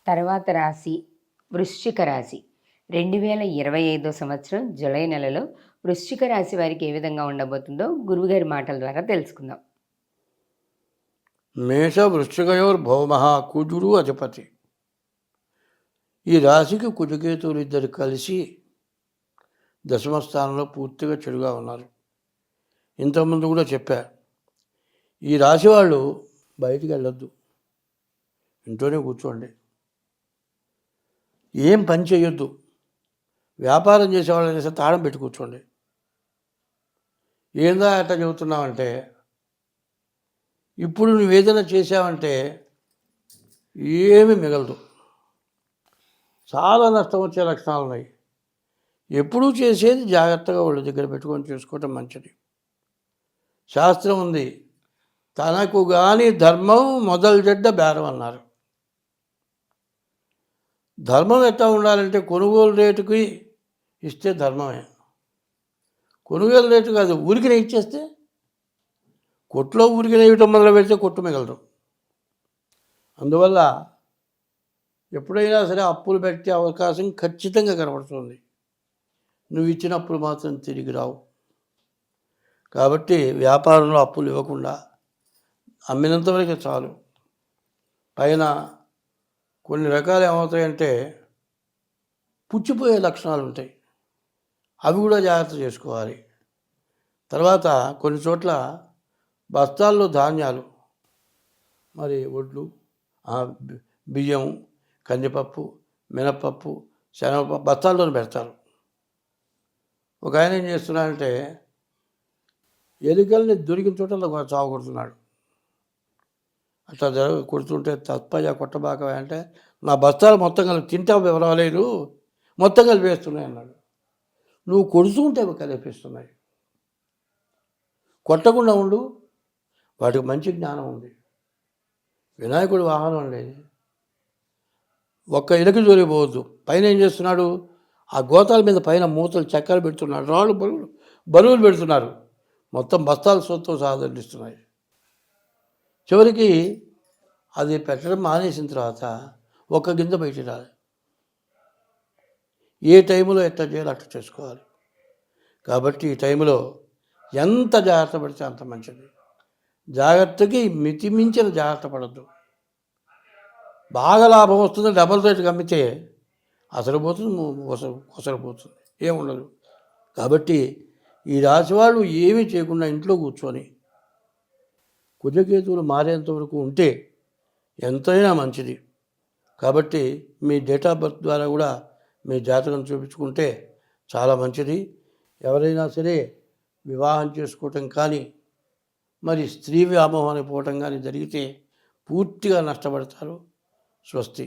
తర్వాత రాశి వృశ్చిక రాశి. 2025 సంవత్సరం జూలై నెలలో వృశ్చిక రాశి వారికి ఏ విధంగా ఉండబోతుందో గురువుగారి మాటల ద్వారా తెలుసుకుందాం. మేష వృశ్చికయోర్భౌమ కుజుడు అధిపతి. ఈ రాశికి కుజకేతువులు ఇద్దరు కలిసి దశమ స్థానంలో పూర్తిగా చెడుగా ఉన్నారు. ఇంతకుముందు కూడా చెప్పా, ఈ రాశి వాళ్ళు బయటికి వెళ్ళొద్దు, ఇంట్లోనే కూర్చోండి, ఏం పని చేయొద్దు, వ్యాపారం చేసేవాళ్ళు చేస్తే తాళం పెట్టి కూర్చోండి. ఏందా అట్లా చెబుతున్నావంటే, ఇప్పుడు నువ్వు ఏదైనా చేసావంటే ఏమీ మిగలదు, చాలా నష్టం వచ్చే లక్షణాలు ఉన్నాయి. ఎప్పుడూ చేసేది జాగ్రత్తగా వాళ్ళ దగ్గర పెట్టుకొని చేసుకోవటం మంచిది. శాస్త్రం ఉంది, తనకు గాని ధర్మం మొదలు చెడ్డ బేరం అన్నారు. ధర్మం ఎట్లా ఉండాలంటే కొనుగోలు రేటుకి ఇస్తే ధర్మమే, కొనుగోలు రేటు కాదు ఊరికినే ఇచ్చేస్తే, కొట్లో ఊరికినే ఇవ్వటం మొదలు పెడితే కొట్టు మిగలరు. అందువల్ల ఎప్పుడైనా సరే అప్పులు పెట్టే అవకాశం ఖచ్చితంగా కనబడుతుంది. నువ్వు ఇచ్చినప్పుడు మాత్రం తిరిగి రావు. కాబట్టి వ్యాపారంలో అప్పులు ఇవ్వకుండా అమ్మినంతవరకు చాలు. పైన కొన్ని రకాలు ఏమవుతాయంటే పుచ్చిపోయే లక్షణాలు ఉంటాయి, అవి కూడా జాగ్రత్త చేసుకోవాలి. తర్వాత కొన్ని చోట్ల బస్తాల్లో ధాన్యాలు, మరి వడ్లు, బియ్యం, కందిపప్పు, మినప్పప్పు, శనగపప్పు బస్తాల్లోనే పెడతారు. ఒక ఆయన ఏం చేస్తున్నాడంటే ఎలుకల్ని దొరికిన చోట చావు కొడుతున్నాడు. అట్లా కొడుతుంటే తప్పగా కొట్టబాక అంటే, నా బస్తాలు మొత్తం కలిపి తింటా వివరాలేదు, మొత్తం కలిపేస్తున్నాయి అన్నాడు. నువ్వు కొడుతుంటే కలిపిస్తున్నాయి, కొట్టకుండా ఉండు, వాటికి మంచి జ్ఞానం ఉంది. వినాయకుడి వాహనం లేదు, ఒక్క ఇలకి జోలిపోవద్దు. పైన ఏం చేస్తున్నాడు, ఆ గోతాల మీద పైన మూతలు చెక్కలు పెడుతున్నాడు, రాళ్ళు బరువులు పెడుతున్నారు, మొత్తం బస్తాలు సొత్తు సాధిస్తున్నాయి. చివరికి అది పెట్టడం మానేసిన తర్వాత ఒక్క గింజ బయటికి రాలి. ఏ టైంలో ఎట్లా చేయాలో అట్లా చేసుకోవాలి. కాబట్టి ఈ టైంలో ఎంత జాగ్రత్త పడితే అంత మంచిది. జాగ్రత్తకి మితిమించిన జాగ్రత్త పడద్దు. బాగా లాభం వస్తుంది, డబల్ రేటుకి అమ్మితే అసలు పోతుంది, కొసలు పోతుంది, ఏముండదు. కాబట్టి ఈ రాశి వాళ్ళు ఏమీ చేయకుండా ఇంట్లో కూర్చొని కుజకేతువులు మారేంత వరకు ఉంటే ఎంతైనా మంచిది. కాబట్టి మీ డేట్ ఆఫ్ బర్త్ ద్వారా కూడా మీ జాతకం చూపించుకుంటే చాలా మంచిది. ఎవరైనా సరే వివాహం చేసుకోవటం కానీ, మరి స్త్రీ వ్యామోహానికి పోవటం కానీ జరిగితే పూర్తిగా నష్టపడతారు. స్వస్తి.